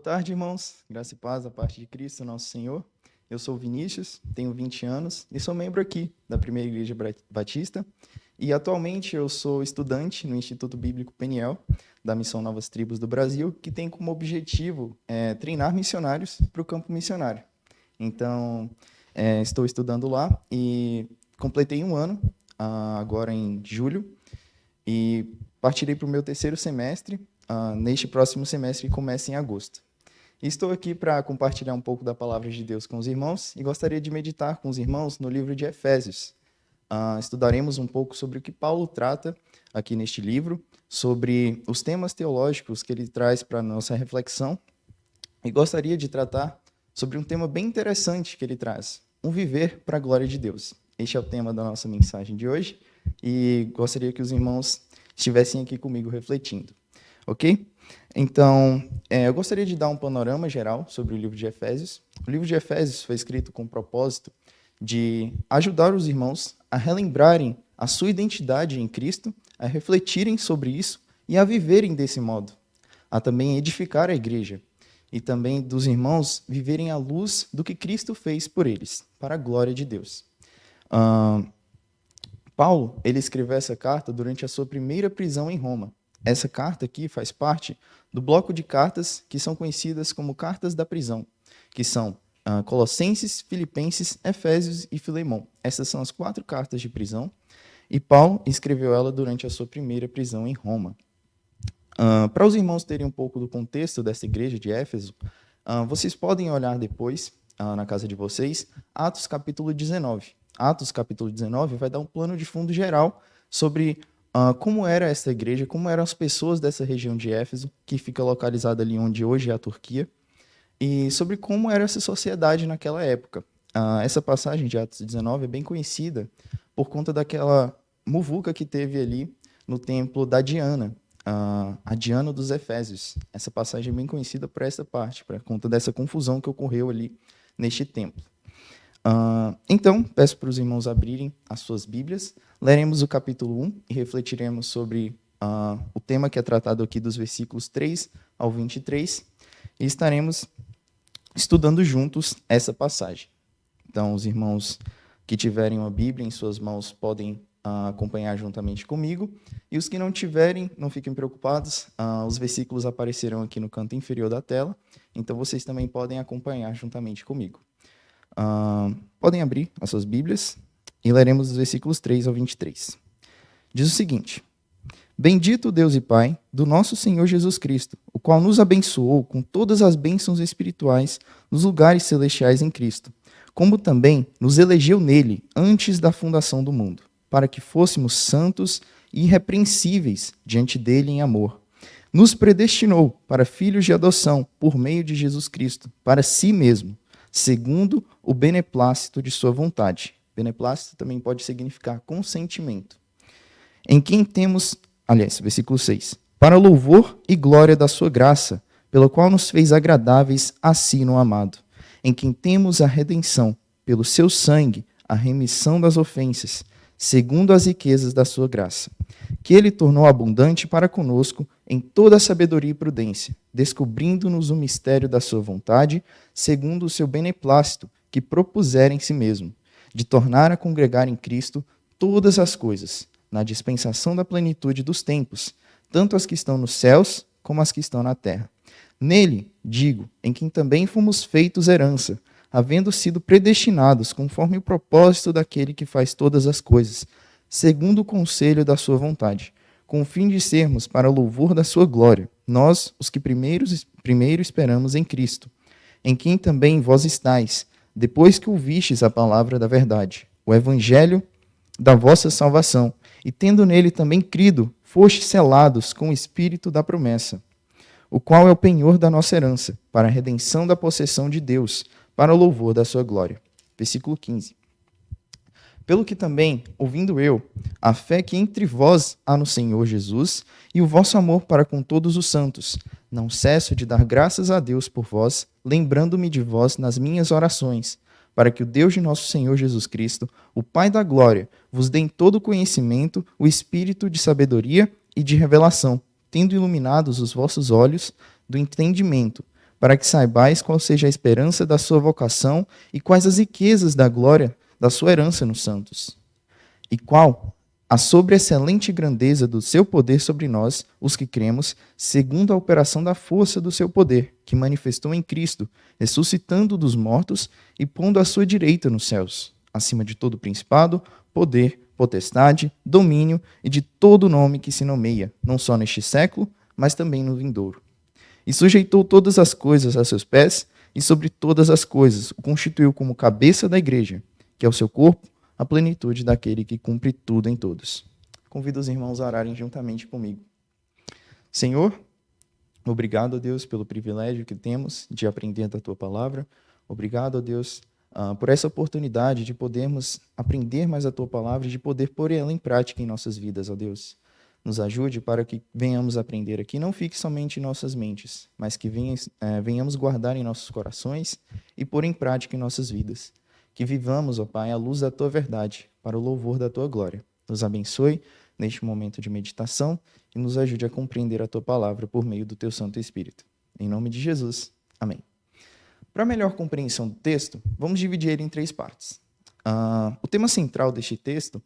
tarde, irmãos. Graça e paz da parte de Cristo, nosso Senhor. Eu sou Vinícius, tenho 20 anos e sou membro aqui da Primeira Igreja Batista. E atualmente eu sou estudante no Instituto Bíblico Peniel, da Missão Novas Tribos do Brasil, que tem como objetivo treinar missionários para o campo missionário. Então, estou estudando lá e completei um ano, agora em julho, e partirei para o meu terceiro semestre, neste próximo semestre que começa em agosto. E estou aqui para compartilhar um pouco da palavra de Deus com os irmãos e gostaria de meditar com os irmãos no livro de Efésios. Estudaremos um pouco sobre o que Paulo trata aqui neste livro, sobre os temas teológicos que ele traz para a nossa reflexão, e gostaria de tratar sobre um tema bem interessante que ele traz, um viver para a glória de Deus. Este é o tema da nossa mensagem de hoje e gostaria que os irmãos estivessem aqui comigo refletindo. Ok? Então, eu gostaria de dar um panorama geral sobre o livro de Efésios. O livro de Efésios foi escrito com o propósito de ajudar os irmãos a relembrarem a sua identidade em Cristo, a refletirem sobre isso e a viverem desse modo. A também edificar a igreja e também dos irmãos viverem à luz do que Cristo fez por eles, para a glória de Deus. Paulo, ele escreveu essa carta durante a sua primeira prisão em Roma. Essa carta aqui faz parte do bloco de cartas que são conhecidas como cartas da prisão, que são Colossenses, Filipenses, Efésios e Filemão. Essas são as 4 cartas de prisão, e Paulo escreveu ela durante a sua primeira prisão em Roma. Para os irmãos terem um pouco do contexto dessa igreja de Éfeso, vocês podem olhar depois, na casa de vocês, Atos capítulo 19. Atos capítulo 19 vai dar um plano de fundo geral sobre como era essa igreja, como eram as pessoas dessa região de Éfeso, que fica localizada ali onde hoje é a Turquia, e sobre como era essa sociedade naquela época. Essa passagem de Atos 19 é bem conhecida por conta daquela muvuca que teve ali no templo da Diana, a Diana dos Efésios. Essa passagem é bem conhecida por essa parte, por conta dessa confusão que ocorreu ali neste templo. Então, peço para os irmãos abrirem as suas Bíblias, leremos o capítulo 1 e refletiremos sobre o tema que é tratado aqui dos versículos 3 ao 23, e estaremos estudando juntos essa passagem. Então, os irmãos que tiverem uma Bíblia em suas mãos podem acompanhar juntamente comigo, e os que não tiverem, não fiquem preocupados, os versículos aparecerão aqui no canto inferior da tela, então vocês também podem acompanhar juntamente comigo. Podem abrir as suas Bíblias e leremos os versículos 3 ao 23. Diz o seguinte: Bendito Deus e Pai do nosso Senhor Jesus Cristo, o qual nos abençoou com todas as bênçãos espirituais nos lugares celestiais em Cristo, como também nos elegeu nele antes da fundação do mundo, para que fôssemos santos e irrepreensíveis diante dele em amor. Nos predestinou para filhos de adoção por meio de Jesus Cristo, para si mesmo, segundo o beneplácito de sua vontade. Beneplácito também pode significar consentimento. Em quem temos, versículo 6, para louvor e glória da sua graça, pela qual nos fez agradáveis a si no amado, em quem temos a redenção, pelo seu sangue, a remissão das ofensas, segundo as riquezas da sua graça, que ele tornou abundante para conosco em toda a sabedoria e prudência, descobrindo-nos o mistério da sua vontade, segundo o seu beneplácito, que propusera em si mesmo, de tornar a congregar em Cristo todas as coisas, na dispensação da plenitude dos tempos, tanto as que estão nos céus como as que estão na terra. Nele, digo, em quem também fomos feitos herança, havendo sido predestinados conforme o propósito daquele que faz todas as coisas, segundo o conselho da sua vontade, com o fim de sermos para louvor da sua glória, nós, os que primeiro esperamos em Cristo, em quem também vós estáis, depois que ouvistes a palavra da verdade, o evangelho da vossa salvação, e tendo nele também crido, fostes selados com o Espírito da promessa, o qual é o penhor da nossa herança, para a redenção da possessão de Deus, para o louvor da sua glória. Versículo 15. Pelo que também, ouvindo eu, a fé que entre vós há no Senhor Jesus, e o vosso amor para com todos os santos, não cesso de dar graças a Deus por vós, lembrando-me de vós nas minhas orações, para que o Deus de nosso Senhor Jesus Cristo, o Pai da glória, vos dê em todo conhecimento o espírito de sabedoria e de revelação, tendo iluminados os vossos olhos do entendimento, para que saibais qual seja a esperança da sua vocação e quais as riquezas da glória da sua herança nos santos. E qual a sobreexcelente grandeza do seu poder sobre nós, os que cremos, segundo a operação da força do seu poder, que manifestou em Cristo, ressuscitando dos mortos e pondo à sua direita nos céus, acima de todo principado, poder, potestade, domínio e de todo nome que se nomeia, não só neste século, mas também no vindouro. E sujeitou todas as coisas a seus pés, e sobre todas as coisas o constituiu como cabeça da igreja, que é o seu corpo, a plenitude daquele que cumpre tudo em todos. Convido os irmãos a orarem juntamente comigo. Senhor, obrigado, Deus, pelo privilégio que temos de aprender da Tua palavra. Obrigado, Deus, por essa oportunidade de podermos aprender mais a Tua palavra e de poder pôr ela em prática em nossas vidas, ó Deus. Nos ajude para que venhamos aprender aqui, não fique somente em nossas mentes, mas que venhamos guardar em nossos corações e pôr em prática em nossas vidas. Que vivamos, ó Pai, à luz da Tua verdade, para o louvor da Tua glória. Nos abençoe neste momento de meditação e nos ajude a compreender a Tua palavra por meio do Teu Santo Espírito. Em nome de Jesus. Amém. Para melhor compreensão do texto, vamos dividir ele em 3 partes. O tema central deste texto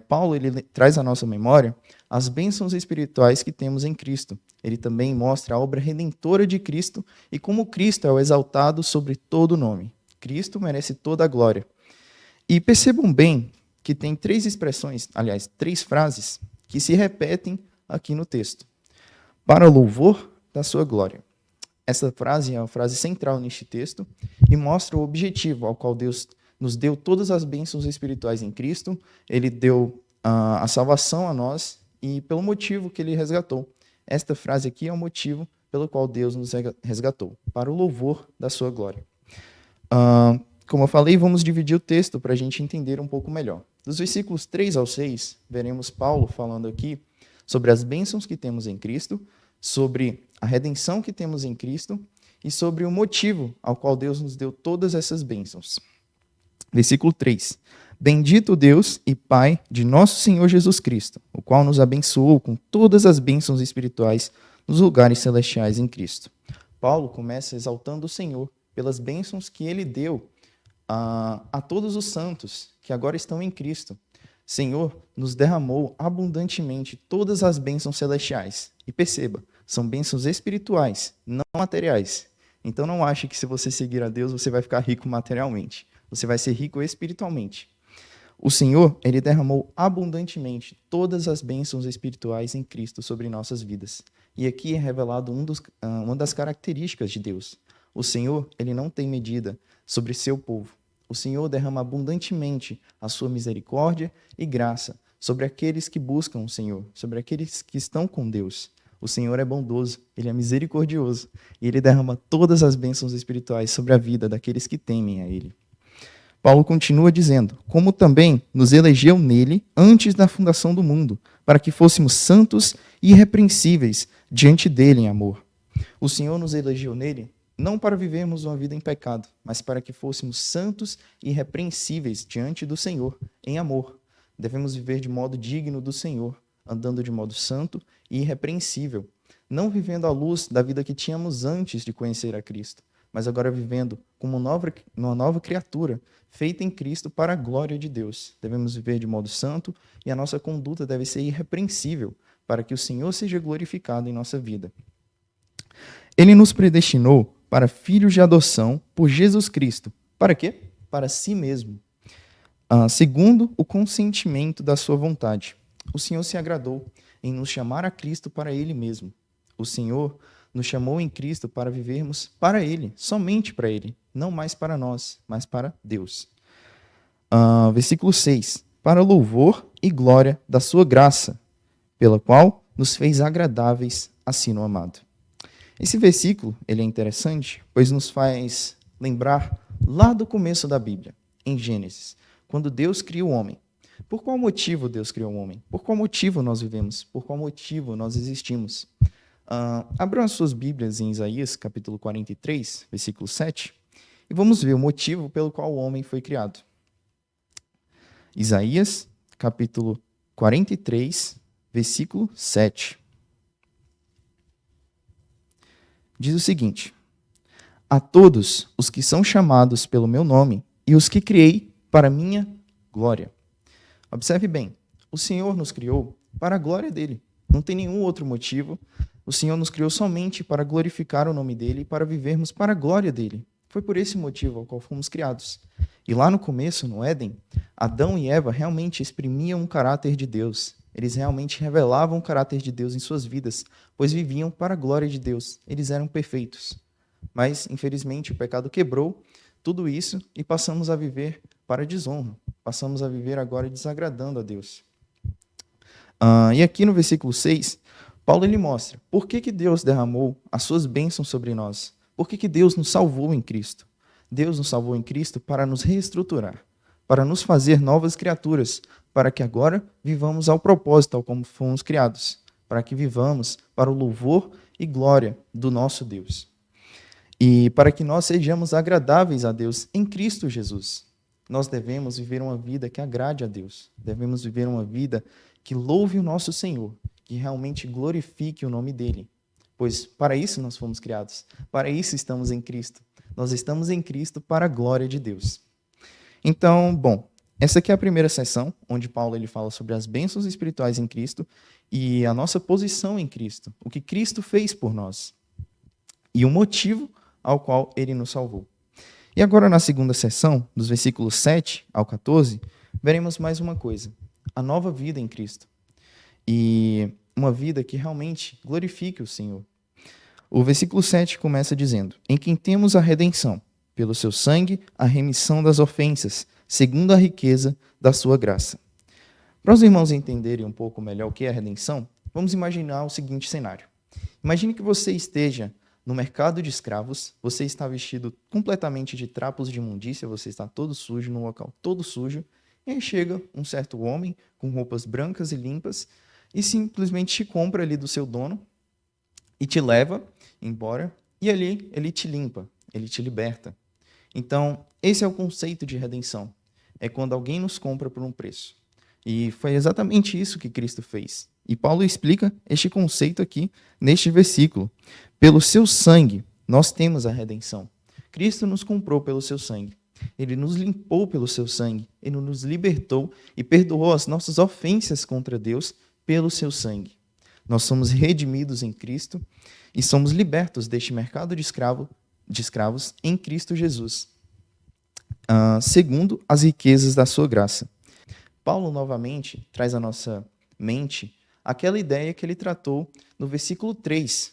Paulo ele traz à nossa memória as bênçãos espirituais que temos em Cristo. Ele também mostra a obra redentora de Cristo e como Cristo é o exaltado sobre todo nome. Cristo merece toda a glória. E percebam bem que tem 3 expressões, aliás, 3 frases que se repetem aqui no texto. Para o louvor da sua glória. Essa frase é a frase central neste texto e mostra o objetivo ao qual Deus nos deu todas as bênçãos espirituais em Cristo. Ele deu a salvação a nós e pelo motivo que ele resgatou. Esta frase aqui é o motivo pelo qual Deus nos resgatou, para o louvor da sua glória. Como eu falei, vamos dividir o texto para a gente entender um pouco melhor. Dos versículos 3 ao 6, veremos Paulo falando aqui sobre as bênçãos que temos em Cristo, sobre a redenção que temos em Cristo e sobre o motivo ao qual Deus nos deu todas essas bênçãos. Versículo 3. Bendito Deus e Pai de nosso Senhor Jesus Cristo, o qual nos abençoou com todas as bênçãos espirituais nos lugares celestiais em Cristo. Paulo começa exaltando o Senhor pelas bênçãos que ele deu a todos os santos que agora estão em Cristo. Senhor nos derramou abundantemente todas as bênçãos celestiais. E perceba, são bênçãos espirituais, não materiais. Então não ache que se você seguir a Deus, você vai ficar rico materialmente. Você vai ser rico espiritualmente. O Senhor, ele derramou abundantemente todas as bênçãos espirituais em Cristo sobre nossas vidas. E aqui é revelado uma das características de Deus. O Senhor, ele não tem medida sobre seu povo. O Senhor derrama abundantemente a sua misericórdia e graça sobre aqueles que buscam o Senhor, sobre aqueles que estão com Deus. O Senhor é bondoso, ele é misericordioso e ele derrama todas as bênçãos espirituais sobre a vida daqueles que temem a ele. Paulo continua dizendo, como também nos elegeu nele antes da fundação do mundo, para que fôssemos santos e irrepreensíveis diante dele em amor. O Senhor nos elegeu nele não para vivermos uma vida em pecado, mas para que fôssemos santos e irrepreensíveis diante do Senhor em amor. Devemos viver de modo digno do Senhor, andando de modo santo e irrepreensível, não vivendo à luz da vida que tínhamos antes de conhecer a Cristo, mas agora vivendo como uma nova criatura, feita em Cristo para a glória de Deus. Devemos viver de modo santo e a nossa conduta deve ser irrepreensível, para que o Senhor seja glorificado em nossa vida. Ele nos predestinou para filhos de adoção por Jesus Cristo. Para quê? Para si mesmo, segundo o consentimento da sua vontade. O Senhor se agradou em nos chamar a Cristo para Ele mesmo. O Senhor nos chamou em Cristo para vivermos para Ele, somente para Ele, não mais para nós, mas para Deus. Versículo 6. Para louvor e glória da sua graça, pela qual nos fez agradáveis a si no amado. Esse versículo ele é interessante, pois nos faz lembrar lá do começo da Bíblia, em Gênesis, quando Deus cria o homem. Por qual motivo Deus criou o homem? Por qual motivo nós vivemos? Por qual motivo nós existimos? Abram as suas Bíblias em Isaías, capítulo 43, versículo 7, e vamos ver o motivo pelo qual o homem foi criado. Isaías, capítulo 43, versículo 7. Diz o seguinte: a todos os que são chamados pelo meu nome e os que criei para minha glória. Observe bem, o Senhor nos criou para a glória dele. Não tem nenhum outro motivo. O Senhor nos criou somente para glorificar o nome dele e para vivermos para a glória dele. Foi por esse motivo ao qual fomos criados. E lá no começo, no Éden, Adão e Eva realmente exprimiam o caráter de Deus. Eles realmente revelavam o caráter de Deus em suas vidas, pois viviam para a glória de Deus. Eles eram perfeitos. Mas, infelizmente, o pecado quebrou tudo isso e passamos a viver para a desonra. Passamos a viver agora desagradando a Deus. E aqui no versículo 6, Paulo ele mostra por que Deus derramou as suas bênçãos sobre nós. Por que Deus nos salvou em Cristo? Deus nos salvou em Cristo para nos reestruturar, para nos fazer novas criaturas, para que agora vivamos ao propósito, ao como fomos criados, para que vivamos para o louvor e glória do nosso Deus. E para que nós sejamos agradáveis a Deus em Cristo Jesus. Nós devemos viver uma vida que agrade a Deus. Devemos viver uma vida que louve o nosso Senhor, que realmente glorifique o nome dele. Pois para isso nós fomos criados, para isso estamos em Cristo. Nós estamos em Cristo para a glória de Deus. Então, bom, essa aqui é a primeira sessão, onde Paulo ele fala sobre as bênçãos espirituais em Cristo e a nossa posição em Cristo, o que Cristo fez por nós e o motivo ao qual ele nos salvou. E agora, na segunda sessão, dos versículos 7 ao 14, veremos mais uma coisa, a nova vida em Cristo. E uma vida que realmente glorifique o Senhor. O versículo 7 começa dizendo: em quem temos a redenção, pelo seu sangue, a remissão das ofensas, segundo a riqueza da sua graça. Para os irmãos entenderem um pouco melhor o que é a redenção, vamos imaginar o seguinte cenário. Imagine que você esteja no mercado de escravos, você está vestido completamente de trapos de imundícia, você está todo sujo, num local todo sujo, e aí chega um certo homem com roupas brancas e limpas e simplesmente te compra ali do seu dono e te leva embora, e ali ele te limpa, ele te liberta. Então, esse é o conceito de redenção. É quando alguém nos compra por um preço. E foi exatamente isso que Cristo fez. E Paulo explica este conceito aqui neste versículo. Pelo seu sangue, nós temos a redenção. Cristo nos comprou pelo seu sangue. Ele nos limpou pelo seu sangue. Ele nos libertou e perdoou as nossas ofensas contra Deus pelo seu sangue. Nós somos redimidos em Cristo e somos libertos deste mercado de escravos em Cristo Jesus, segundo as riquezas da sua graça. Paulo, novamente, traz à nossa mente aquela ideia que ele tratou no versículo 3.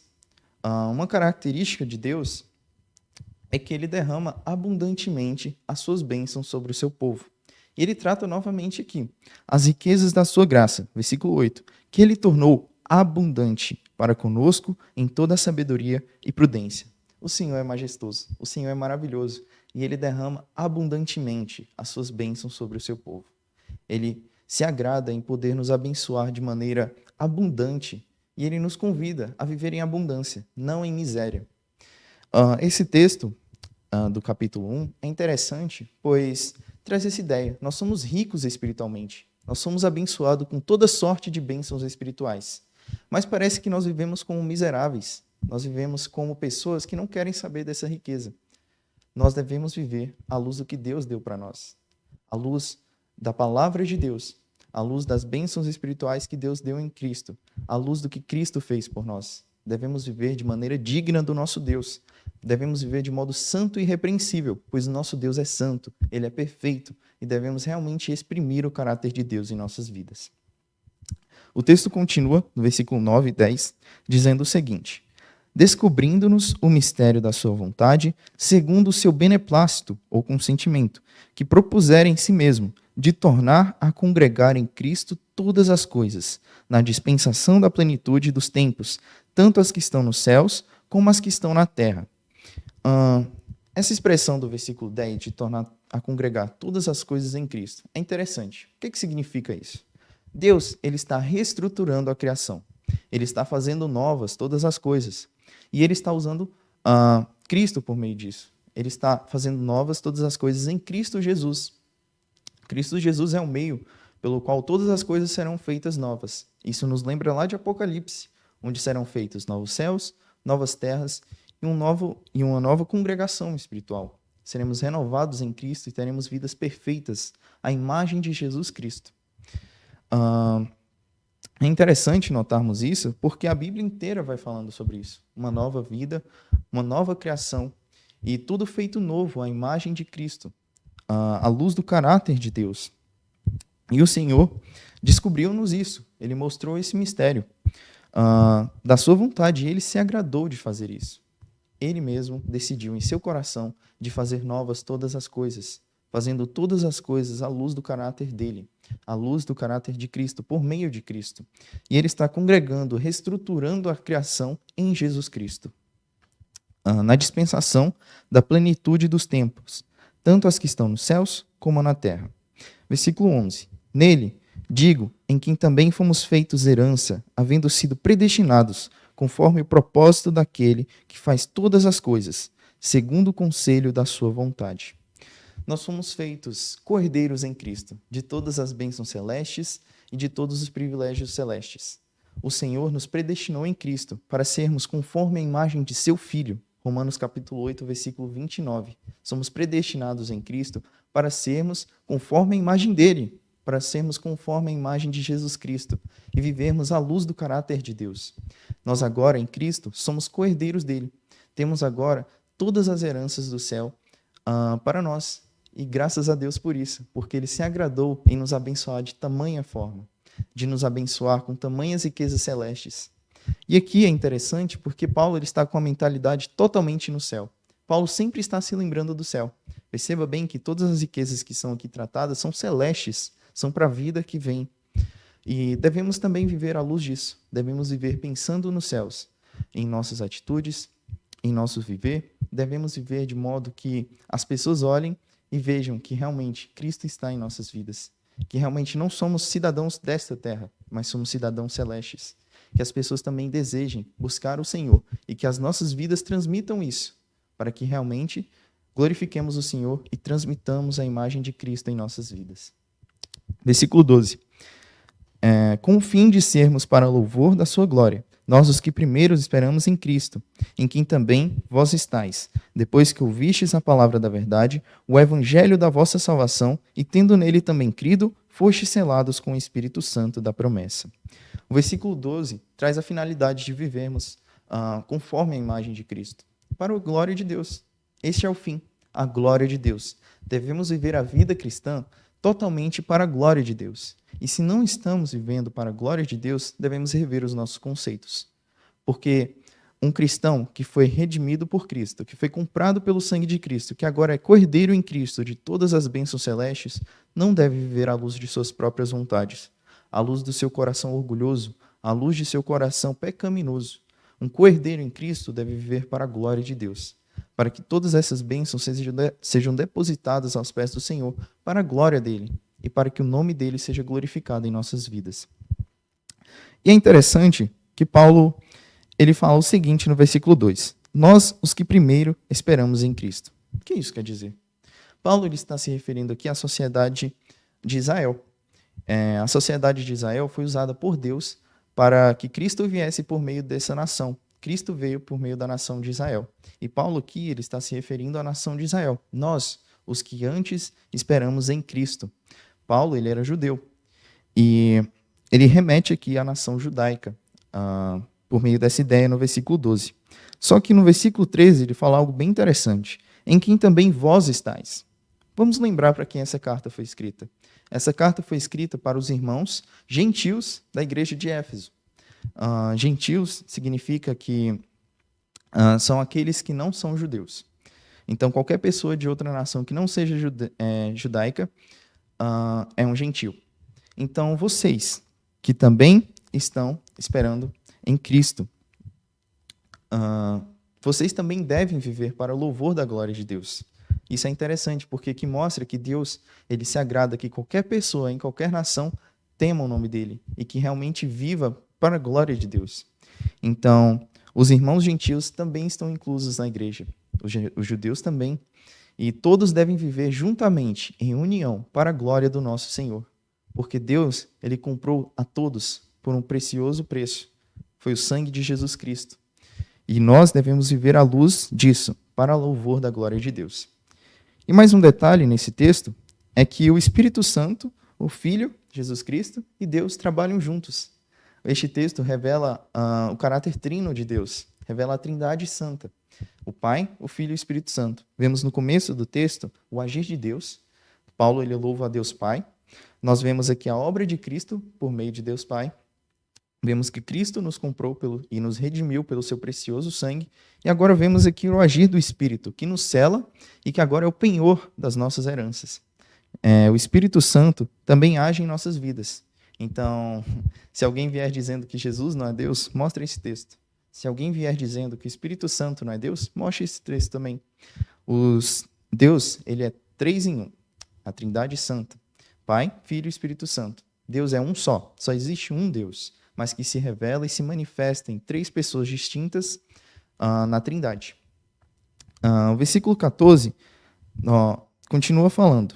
Uma característica de Deus é que ele derrama abundantemente as suas bênçãos sobre o seu povo. E ele trata novamente aqui as riquezas da sua graça, versículo 8, que ele tornou abundante para conosco em toda a sabedoria e prudência. O Senhor é majestoso, o Senhor é maravilhoso, e ele derrama abundantemente as suas bênçãos sobre o seu povo. Ele se agrada em poder nos abençoar de maneira abundante, e ele nos convida a viver em abundância, não em miséria. Esse texto do capítulo 1 é interessante, pois traz essa ideia. Nós somos ricos espiritualmente. Nós somos abençoados com toda sorte de bênçãos espirituais. Mas parece que nós vivemos como miseráveis. Nós vivemos como pessoas que não querem saber dessa riqueza. Nós devemos viver à luz do que Deus deu para nós. À luz da palavra de Deus. À luz das bênçãos espirituais que Deus deu em Cristo. À luz do que Cristo fez por nós. Devemos viver de maneira digna do nosso Deus. Devemos viver de modo santo e irrepreensível, pois o nosso Deus é santo, ele é perfeito, e devemos realmente exprimir o caráter de Deus em nossas vidas. O texto continua, no versículo 9 e 10, dizendo o seguinte: descobrindo-nos o mistério da sua vontade, segundo o seu beneplácito ou consentimento, que propusera em si mesmo, de tornar a congregar em Cristo todas as coisas, na dispensação da plenitude dos tempos, tanto as que estão nos céus, como as que estão na terra. Essa expressão do versículo 10, de tornar a congregar todas as coisas em Cristo, é interessante. O que significa isso? Deus ele está reestruturando a criação. Ele está fazendo novas todas as coisas. E ele está usando Cristo por meio disso. Ele está fazendo novas todas as coisas em Cristo Jesus. Cristo Jesus é o meio pelo qual todas as coisas serão feitas novas. Isso nos lembra lá de Apocalipse, onde serão feitos novos céus, novas terras e uma nova congregação espiritual. Seremos renovados em Cristo e teremos vidas perfeitas, à imagem de Jesus Cristo. É interessante notarmos isso, porque a Bíblia inteira vai falando sobre isso. Uma nova vida, uma nova criação, e tudo feito novo à imagem de Cristo, à luz do caráter de Deus. E o Senhor descobriu-nos isso, Ele mostrou esse mistério da sua vontade, e Ele se agradou de fazer isso. Ele mesmo decidiu em seu coração de fazer novas todas as coisas, fazendo todas as coisas à luz do caráter dele, à luz do caráter de Cristo, por meio de Cristo. E ele está congregando, reestruturando a criação em Jesus Cristo, na dispensação da plenitude dos tempos, tanto as que estão nos céus como na terra. Versículo 11. Nele, digo, em quem também fomos feitos herança, havendo sido predestinados, conforme o propósito daquele que faz todas as coisas, segundo o conselho da sua vontade. Nós fomos feitos cordeiros em Cristo, de todas as bênçãos celestes e de todos os privilégios celestes. O Senhor nos predestinou em Cristo para sermos conforme a imagem de seu Filho. Romanos capítulo 8, versículo 29. Somos predestinados em Cristo para sermos conforme a imagem dele, para sermos conforme a imagem de Jesus Cristo e vivermos à luz do caráter de Deus. Nós agora, em Cristo, somos co-herdeiros dele. Temos agora todas as heranças do céu para nós. E graças a Deus por isso, porque ele se agradou em nos abençoar de tamanha forma, de nos abençoar com tamanhas riquezas celestes. E aqui é interessante porque Paulo ele está com a mentalidade totalmente no céu. Paulo sempre está se lembrando do céu. Perceba bem que todas as riquezas que são aqui tratadas são celestes, são para a vida que vem. E devemos também viver à luz disso. Devemos viver pensando nos céus, em nossas atitudes, em nosso viver. Devemos viver de modo que as pessoas olhem e vejam que realmente Cristo está em nossas vidas. Que realmente não somos cidadãos desta terra, mas somos cidadãos celestes. Que as pessoas também desejem buscar o Senhor e que as nossas vidas transmitam isso, para que realmente glorifiquemos o Senhor e transmitamos a imagem de Cristo em nossas vidas. Versículo 12. Com o fim de sermos para louvor da sua glória, nós os que primeiro esperamos em Cristo, em quem também vós estáis, depois que ouvistes a palavra da verdade, o evangelho da vossa salvação, e tendo nele também crido, fostes selados com o Espírito Santo da promessa. O versículo 12 traz a finalidade de vivermos conforme a imagem de Cristo, para a glória de Deus. Este é o fim, a glória de Deus. Devemos viver a vida cristã totalmente para a glória de Deus. E se não estamos vivendo para a glória de Deus, devemos rever os nossos conceitos. Porque um cristão que foi redimido por Cristo, que foi comprado pelo sangue de Cristo, que agora é cordeiro em Cristo de todas as bênçãos celestes, não deve viver à luz de suas próprias vontades, à luz do seu coração orgulhoso, à luz de seu coração pecaminoso. Um cordeiro em Cristo deve viver para a glória de Deus, para que todas essas bênçãos sejam depositadas aos pés do Senhor, para a glória dele, e para que o nome dele seja glorificado em nossas vidas. E é interessante que Paulo ele fala o seguinte no versículo 2. Nós, os que primeiro esperamos em Cristo. O que isso quer dizer? Paulo ele está se referindo aqui à sociedade de Israel. A sociedade de Israel foi usada por Deus para que Cristo viesse por meio dessa nação. Cristo veio por meio da nação de Israel. E Paulo aqui ele está se referindo à nação de Israel. Nós, os que antes esperamos em Cristo. Paulo ele era judeu. E ele remete aqui à nação judaica, por meio dessa ideia no versículo 12. Só que no versículo 13 ele fala algo bem interessante. Em quem também vós estáis. Vamos lembrar para quem essa carta foi escrita. Essa carta foi escrita para os irmãos gentios da igreja de Éfeso. Gentios significa que são aqueles que não são judeus. Então, qualquer pessoa de outra nação que não seja judaica é um gentio. Então, vocês que também estão esperando em Cristo, vocês também devem viver para o louvor da glória de Deus. Isso é interessante, porque aqui mostra que Deus ele se agrada que qualquer pessoa, em qualquer nação, tema o nome dele e que realmente viva para a glória de Deus. Então, os irmãos gentios também estão inclusos na igreja, os judeus também, e todos devem viver juntamente, em união, para a glória do nosso Senhor. Porque Deus, ele comprou a todos por um precioso preço. Foi o sangue de Jesus Cristo. E nós devemos viver à luz disso, para louvor da glória de Deus. E mais um detalhe nesse texto é que o Espírito Santo, o Filho, Jesus Cristo, e Deus trabalham juntos. Este texto revela o caráter trino de Deus, revela a Trindade Santa. O Pai, o Filho e o Espírito Santo. Vemos no começo do texto o agir de Deus. Paulo ele louva a Deus Pai. Nós vemos aqui a obra de Cristo por meio de Deus Pai. Vemos que Cristo nos comprou e nos redimiu pelo seu precioso sangue. E agora vemos aqui o agir do Espírito, que nos cela e que agora é o penhor das nossas heranças. O Espírito Santo também age em nossas vidas. Então, se alguém vier dizendo que Jesus não é Deus, mostre esse texto. Se alguém vier dizendo que o Espírito Santo não é Deus, mostre esse texto também. Deus, ele é 3 em 1. A Trindade Santa. Pai, Filho e Espírito Santo. Deus é um só. Só existe um Deus, mas que se revela e se manifesta em 3 pessoas distintas na Trindade. O versículo 14 continua falando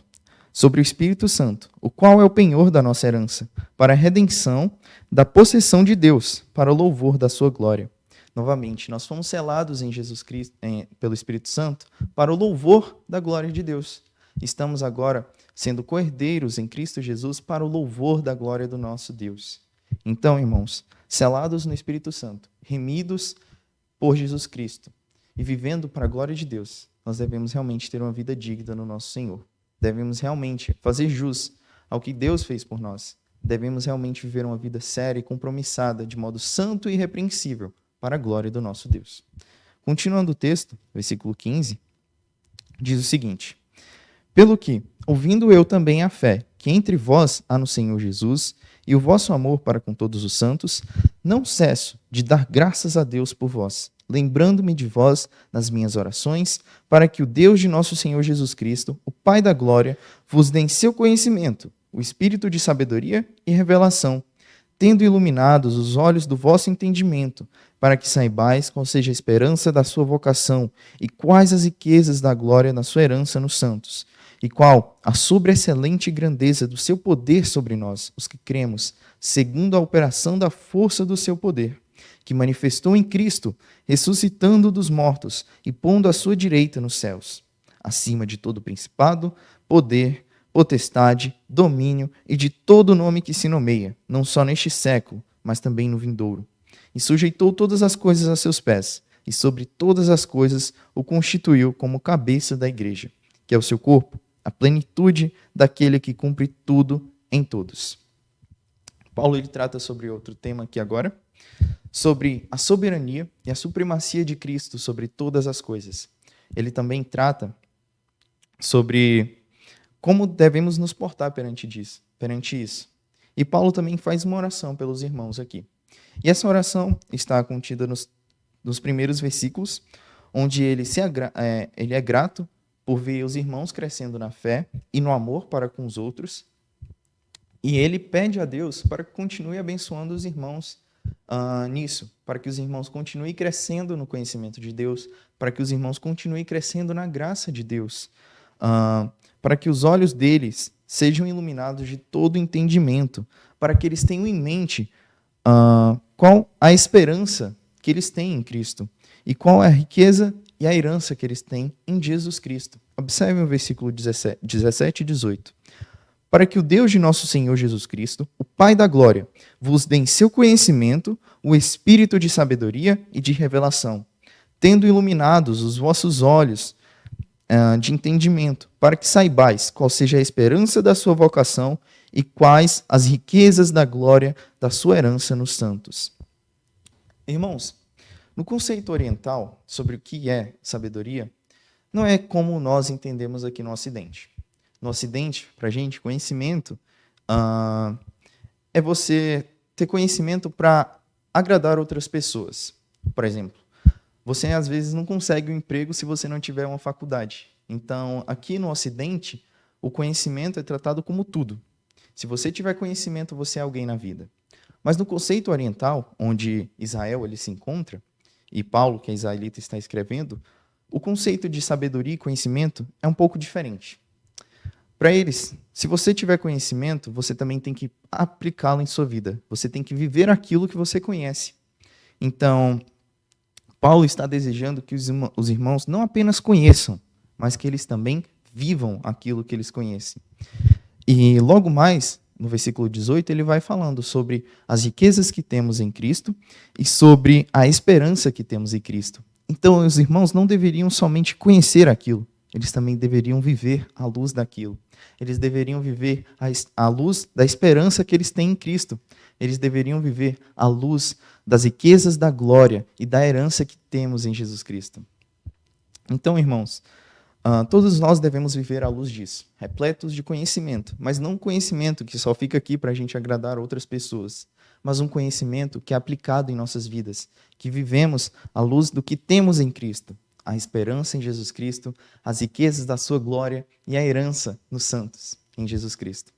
sobre o Espírito Santo, o qual é o penhor da nossa herança, para a redenção da possessão de Deus, para o louvor da sua glória. Novamente, nós fomos selados em Jesus Cristo, pelo Espírito Santo, para o louvor da glória de Deus. Estamos agora sendo co-herdeiros em Cristo Jesus para o louvor da glória do nosso Deus. Então, irmãos, selados no Espírito Santo, remidos por Jesus Cristo e vivendo para a glória de Deus, nós devemos realmente ter uma vida digna no nosso Senhor. Devemos realmente fazer jus ao que Deus fez por nós. Devemos realmente viver uma vida séria e compromissada, de modo santo e irrepreensível, para a glória do nosso Deus. Continuando o texto, versículo 15, diz o seguinte: pelo que, ouvindo eu também a fé que entre vós há no Senhor Jesus e o vosso amor para com todos os santos, não cesso de dar graças a Deus por vós, lembrando-me de vós nas minhas orações, para que o Deus de nosso Senhor Jesus Cristo, o Pai da glória, vos dê em seu conhecimento o espírito de sabedoria e revelação, tendo iluminados os olhos do vosso entendimento, para que saibais qual seja a esperança da sua vocação e quais as riquezas da glória na sua herança nos santos, e qual a sobreexcelente grandeza do seu poder sobre nós, os que cremos, segundo a operação da força do seu poder, que manifestou em Cristo, ressuscitando dos mortos e pondo à sua direita nos céus, acima de todo principado, poder, potestade, domínio e de todo nome que se nomeia, não só neste século, mas também no vindouro. E sujeitou todas as coisas a seus pés, e sobre todas as coisas o constituiu como cabeça da igreja, que é o seu corpo, a plenitude daquele que cumpre tudo em todos. Paulo ele trata sobre outro tema aqui agora, sobre a soberania e a supremacia de Cristo sobre todas as coisas. Ele também trata sobre como devemos nos portar perante isso. E Paulo também faz uma oração pelos irmãos aqui. E essa oração está contida nos primeiros versículos, onde ele é grato por ver os irmãos crescendo na fé e no amor para com os outros. E ele pede a Deus para que continue abençoando os irmãos nisso, para que os irmãos continuem crescendo no conhecimento de Deus, para que os irmãos continuem crescendo na graça de Deus, para que os olhos deles sejam iluminados de todo entendimento, para que eles tenham em mente qual a esperança que eles têm em Cristo e qual é a riqueza e a herança que eles têm em Jesus Cristo. Observe o versículo 17 e 18. Para que o Deus de nosso Senhor Jesus Cristo, o Pai da glória, vos dê em seu conhecimento o espírito de sabedoria e de revelação, tendo iluminados os vossos olhos de entendimento, para que saibais qual seja a esperança da sua vocação e quais as riquezas da glória da sua herança nos santos. Irmãos, no conceito oriental sobre o que é sabedoria, não é como nós entendemos aqui no Ocidente. No Ocidente, para a gente, conhecimento é você ter conhecimento para agradar outras pessoas. Por exemplo, você às vezes não consegue um emprego se você não tiver uma faculdade. Então, aqui no Ocidente, o conhecimento é tratado como tudo. Se você tiver conhecimento, você é alguém na vida. Mas no conceito oriental, onde Israel ele se encontra, e Paulo, que é israelita, está escrevendo, o conceito de sabedoria e conhecimento é um pouco diferente. Para eles, se você tiver conhecimento, você também tem que aplicá-lo em sua vida. Você tem que viver aquilo que você conhece. Então, Paulo está desejando que os irmãos não apenas conheçam, mas que eles também vivam aquilo que eles conhecem. E logo mais, no versículo 18, ele vai falando sobre as riquezas que temos em Cristo e sobre a esperança que temos em Cristo. Então, os irmãos não deveriam somente conhecer aquilo, eles também deveriam viver à luz daquilo. Eles deveriam viver à luz da esperança que eles têm em Cristo. Eles deveriam viver à luz das riquezas da glória e da herança que temos em Jesus Cristo. Então, irmãos, todos nós devemos viver à luz disso, repletos de conhecimento, mas não um conhecimento que só fica aqui para a gente agradar outras pessoas, mas um conhecimento que é aplicado em nossas vidas, que vivemos à luz do que temos em Cristo, a esperança em Jesus Cristo, as riquezas da sua glória e a herança nos santos em Jesus Cristo.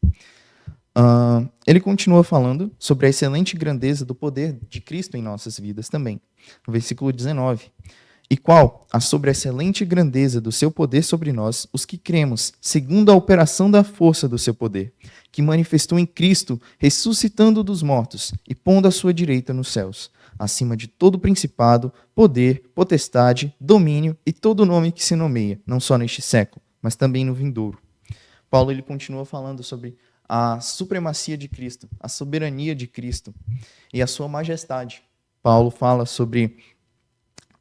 Ele continua falando sobre a excelente grandeza do poder de Cristo em nossas vidas também, no versículo 19. E qual a sobreexcelente grandeza do seu poder sobre nós, os que cremos, segundo a operação da força do seu poder, que manifestou em Cristo, ressuscitando dos mortos e pondo à sua direita nos céus, acima de todo principado, poder, potestade, domínio e todo nome que se nomeia, não só neste século, mas também no vindouro. Paulo ele continua falando sobre a supremacia de Cristo, a soberania de Cristo e a sua majestade. Paulo fala sobre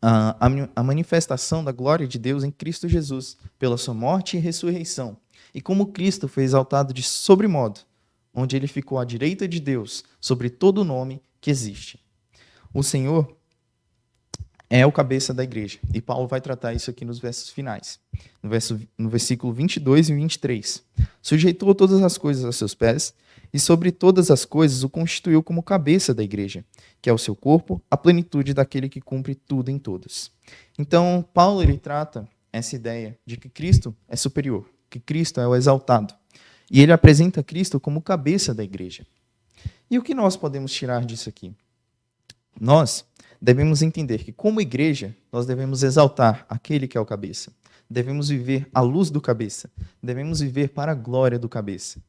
a manifestação da glória de Deus em Cristo Jesus, pela sua morte e ressurreição, e como Cristo foi exaltado de sobremodo, onde ele ficou à direita de Deus, sobre todo nome que existe. O Senhor é o cabeça da igreja, e Paulo vai tratar isso aqui nos versos finais, no versículo 22 e 23. Sujeitou todas as coisas a seus pés, e sobre todas as coisas o constituiu como cabeça da igreja, que é o seu corpo, a plenitude daquele que cumpre tudo em todos. Então, Paulo ele trata essa ideia de que Cristo é superior, que Cristo é o exaltado. E ele apresenta Cristo como cabeça da igreja. E o que nós podemos tirar disso aqui? Nós devemos entender que, como igreja, nós devemos exaltar aquele que é o cabeça. Devemos viver à luz do cabeça. Devemos viver para a glória do cabeça.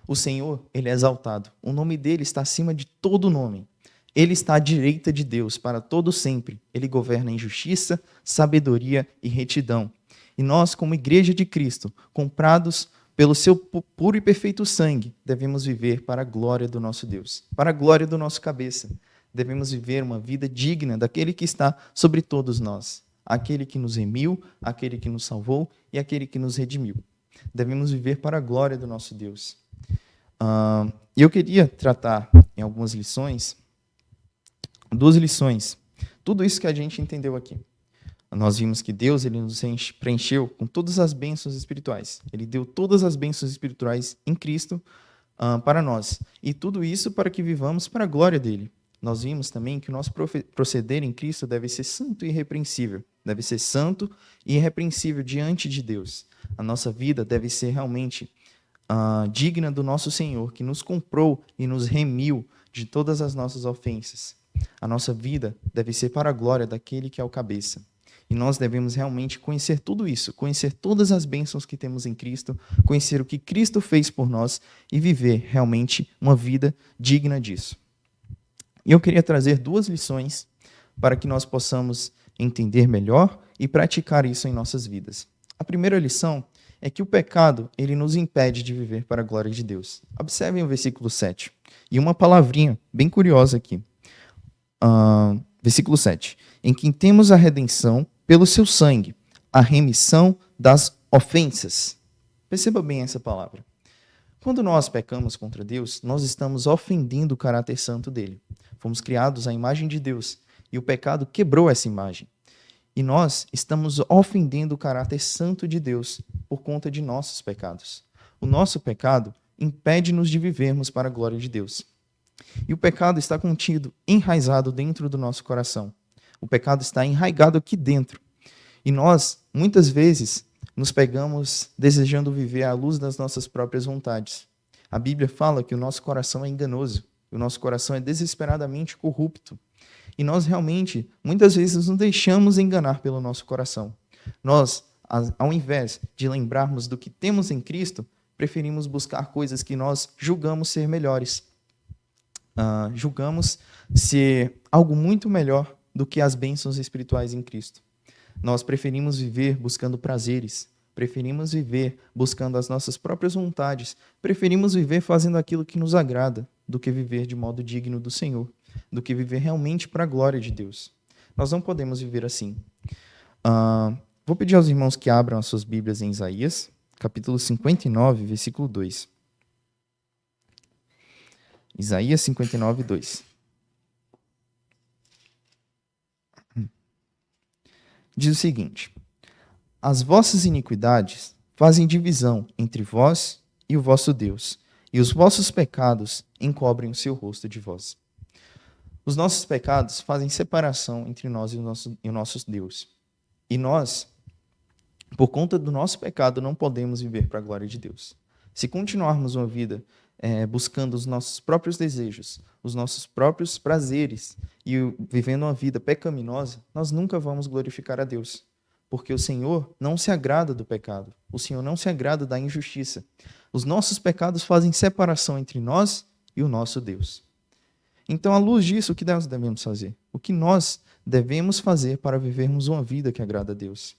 O Senhor, ele é exaltado. O nome dele está acima de todo nome. Ele está à direita de Deus para todo sempre. Ele governa em justiça, sabedoria e retidão. E nós, como igreja de Cristo, comprados pelo seu puro e perfeito sangue, devemos viver para a glória do nosso Deus, para a glória do nosso cabeça. Devemos viver uma vida digna daquele que está sobre todos nós, aquele que nos remiu, aquele que nos salvou e aquele que nos redimiu. Devemos viver para a glória do nosso Deus. E eu queria tratar em algumas lições, 2 lições, tudo isso que a gente entendeu aqui. Nós vimos que Deus ele nos preencheu com todas as bênçãos espirituais. Ele deu todas as bênçãos espirituais em Cristo para nós. E tudo isso para que vivamos para a glória dele. Nós vimos também que o nosso proceder em Cristo deve ser santo e irrepreensível. Deve ser santo e irrepreensível diante de Deus. A nossa vida deve ser realmente digna do nosso Senhor, que nos comprou e nos remiu de todas as nossas ofensas. A nossa vida deve ser para a glória daquele que é o cabeça. E nós devemos realmente conhecer tudo isso, conhecer todas as bênçãos que temos em Cristo, conhecer o que Cristo fez por nós e viver realmente uma vida digna disso. E eu queria trazer 2 lições para que nós possamos entender melhor e praticar isso em nossas vidas. A primeira lição é que o pecado ele nos impede de viver para a glória de Deus. Observem o versículo 7. E uma palavrinha bem curiosa aqui. Versículo 7. Em quem temos a redenção pelo seu sangue, a remissão das ofensas. Perceba bem essa palavra. Quando nós pecamos contra Deus, nós estamos ofendendo o caráter santo dele. Fomos criados à imagem de Deus e o pecado quebrou essa imagem. E nós estamos ofendendo o caráter santo de Deus por conta de nossos pecados. O nosso pecado impede-nos de vivermos para a glória de Deus. E o pecado está contido, enraizado dentro do nosso coração. O pecado está enraizado aqui dentro. E nós, muitas vezes, nos pegamos desejando viver à luz das nossas próprias vontades. A Bíblia fala que o nosso coração é enganoso, o nosso coração é desesperadamente corrupto. E nós realmente, muitas vezes, nos deixamos enganar pelo nosso coração. Nós, ao invés de lembrarmos do que temos em Cristo, preferimos buscar coisas que nós julgamos ser melhores. Julgamos ser algo muito melhor do que as bênçãos espirituais em Cristo. Nós preferimos viver buscando prazeres, preferimos viver buscando as nossas próprias vontades, preferimos viver fazendo aquilo que nos agrada, do que viver de modo digno do Senhor, do que viver realmente para a glória de Deus. Nós não podemos viver assim. Vou pedir aos irmãos que abram as suas Bíblias em Isaías, capítulo 59, versículo 2. Isaías 59, 2. Diz o seguinte: as vossas iniquidades fazem divisão entre vós e o vosso Deus, e os vossos pecados encobrem o seu rosto de vós. Os nossos pecados fazem separação entre nós e o nosso Deus. E nós, por conta do nosso pecado, não podemos viver para a glória de Deus. Se continuarmos uma vida buscando os nossos próprios desejos, os nossos próprios prazeres e vivendo uma vida pecaminosa, nós nunca vamos glorificar a Deus. Porque o Senhor não se agrada do pecado. O Senhor não se agrada da injustiça. Os nossos pecados fazem separação entre nós e o nosso Deus. Então, à luz disso, o que nós devemos fazer? O que nós devemos fazer para vivermos uma vida que agrada a Deus?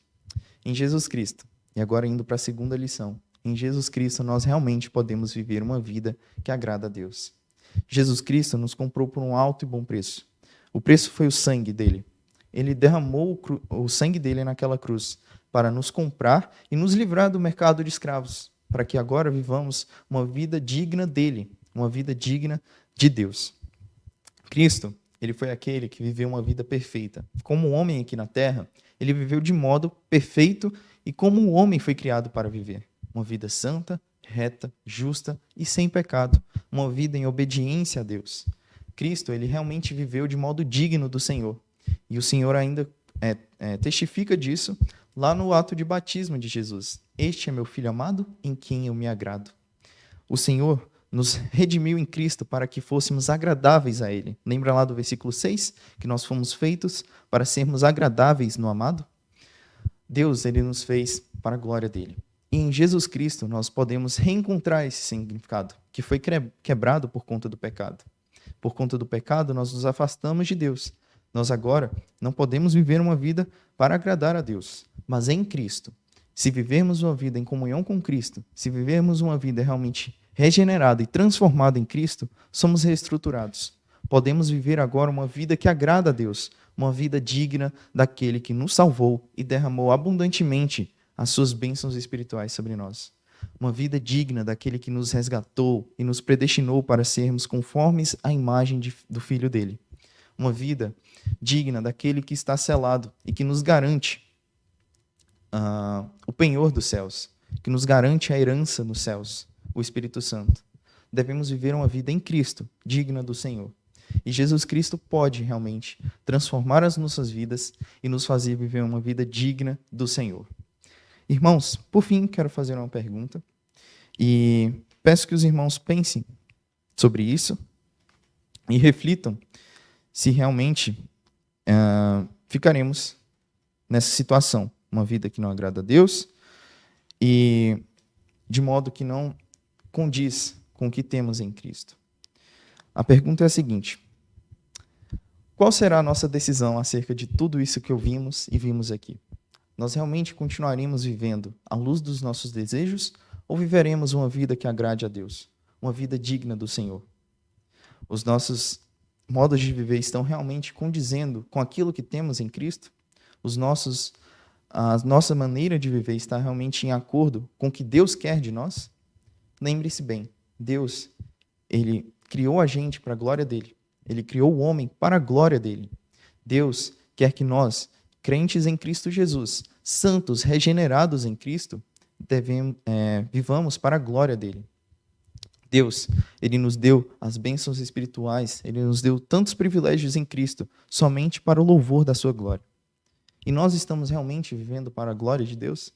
Em Jesus Cristo, e agora indo para a segunda lição, em Jesus Cristo nós realmente podemos viver uma vida que agrada a Deus. Jesus Cristo nos comprou por um alto e bom preço. O preço foi o sangue dele. Ele derramou o sangue dele naquela cruz para nos comprar e nos livrar do mercado de escravos, para que agora vivamos uma vida digna dele, uma vida digna de Deus. Cristo, ele foi aquele que viveu uma vida perfeita. Como homem aqui na terra, ele viveu de modo perfeito e como o homem foi criado para viver. Uma vida santa, reta, justa e sem pecado. Uma vida em obediência a Deus. Cristo, ele realmente viveu de modo digno do Senhor. E o Senhor ainda testifica disso lá no ato de batismo de Jesus. Este é meu Filho amado, em quem eu me agrado. O Senhor nos redimiu em Cristo para que fôssemos agradáveis a Ele. Lembra lá do versículo 6? Que nós fomos feitos para sermos agradáveis no amado? Deus, ele nos fez para a glória dele. E em Jesus Cristo nós podemos reencontrar esse significado, que foi quebrado por conta do pecado. Por conta do pecado, nós nos afastamos de Deus. Nós agora não podemos viver uma vida para agradar a Deus, mas em Cristo. Se vivermos uma vida em comunhão com Cristo, se vivermos uma vida realmente regenerada e transformada em Cristo, somos reestruturados. Podemos viver agora uma vida que agrada a Deus, uma vida digna daquele que nos salvou e derramou abundantemente as suas bênçãos espirituais sobre nós. Uma vida digna daquele que nos resgatou e nos predestinou para sermos conformes à imagem do Filho dele. Uma vida digna daquele que está selado e que nos garante o penhor dos céus, que nos garante a herança nos céus, o Espírito Santo. Devemos viver uma vida em Cristo, digna do Senhor. E Jesus Cristo pode realmente transformar as nossas vidas e nos fazer viver uma vida digna do Senhor. Irmãos, por fim, quero fazer uma pergunta e peço que os irmãos pensem sobre isso e reflitam se realmente ficaremos nessa situação, uma vida que não agrada a Deus e de modo que não condiz com o que temos em Cristo. A pergunta é a seguinte: qual será a nossa decisão acerca de tudo isso que ouvimos e vimos aqui? Nós realmente continuaremos vivendo à luz dos nossos desejos ou viveremos uma vida que agrade a Deus, uma vida digna do Senhor? Os nossos modos de viver estão realmente condizendo com aquilo que temos em Cristo? A nossa maneira de viver está realmente em acordo com o que Deus quer de nós? Lembre-se bem, Deus, ele criou a gente para a glória dele. Ele criou o homem para a glória dele. Deus quer que nós, crentes em Cristo Jesus, santos, regenerados em Cristo, vivamos para a glória dele. Deus, ele nos deu as bênçãos espirituais, ele nos deu tantos privilégios em Cristo, somente para o louvor da sua glória. E nós estamos realmente vivendo para a glória de Deus?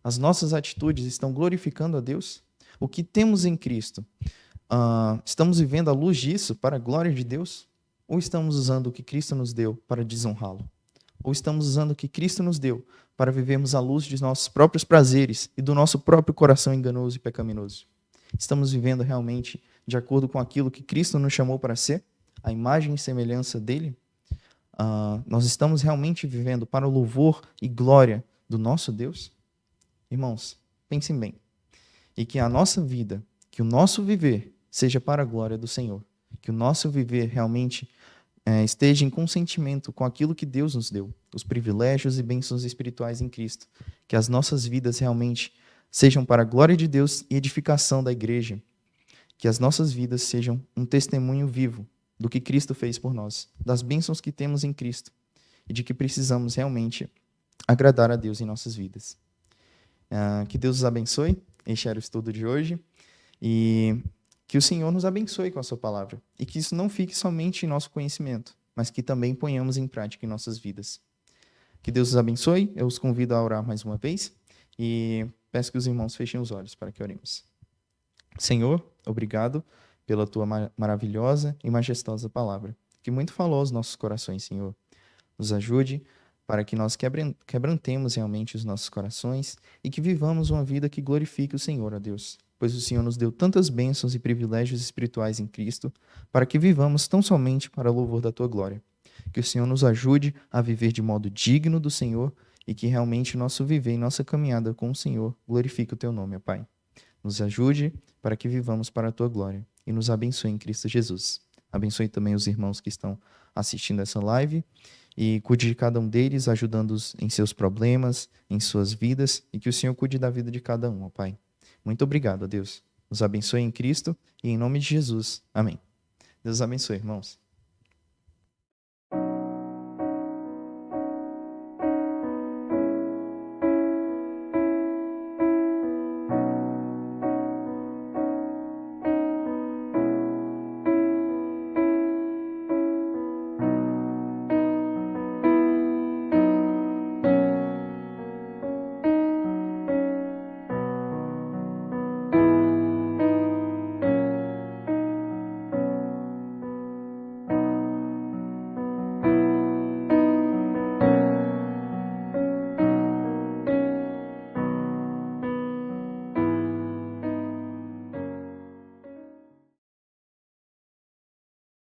As nossas atitudes estão glorificando a Deus? O que temos em Cristo, estamos vivendo à luz disso para a glória de Deus? Ou estamos usando o que Cristo nos deu para desonrá-lo? Ou estamos usando o que Cristo nos deu para vivermos à luz de nossos próprios prazeres e do nosso próprio coração enganoso e pecaminoso? Estamos vivendo realmente de acordo com aquilo que Cristo nos chamou para ser? A imagem e semelhança dele? nós estamos realmente vivendo para o louvor e glória do nosso Deus? Irmãos, pensem bem. E que a nossa vida, que o nosso viver seja para a glória do Senhor. Que o nosso viver realmente esteja em consentimento com aquilo que Deus nos deu, os privilégios e bênçãos espirituais em Cristo. Que as nossas vidas realmente sejam para a glória de Deus e edificação da igreja. Que as nossas vidas sejam um testemunho vivo do que Cristo fez por nós, das bênçãos que temos em Cristo e de que precisamos realmente agradar a Deus em nossas vidas. Que Deus os abençoe. Este era o estudo de hoje. E que o Senhor nos abençoe com a sua palavra. E que isso não fique somente em nosso conhecimento, mas que também ponhamos em prática em nossas vidas. Que Deus os abençoe. Eu os convido a orar mais uma vez. E peço que os irmãos fechem os olhos para que oremos. Senhor, obrigado pela tua maravilhosa e majestosa palavra, que muito falou aos nossos corações, Senhor. Nos ajude para que nós quebrantemos realmente os nossos corações e que vivamos uma vida que glorifique o Senhor, ó Deus. Pois o Senhor nos deu tantas bênçãos e privilégios espirituais em Cristo, para que vivamos tão somente para o louvor da tua glória. Que o Senhor nos ajude a viver de modo digno do Senhor e que realmente o nosso viver e nossa caminhada com o Senhor glorifique o teu nome, ó Pai. Nos ajude para que vivamos para a tua glória e nos abençoe em Cristo Jesus. Abençoe também os irmãos que estão assistindo essa live e cuide de cada um deles, ajudando-os em seus problemas, em suas vidas, e que o Senhor cuide da vida de cada um, ó Pai. Muito obrigado, ó Deus. Nos abençoe em Cristo e em nome de Jesus. Amém. Deus abençoe, irmãos.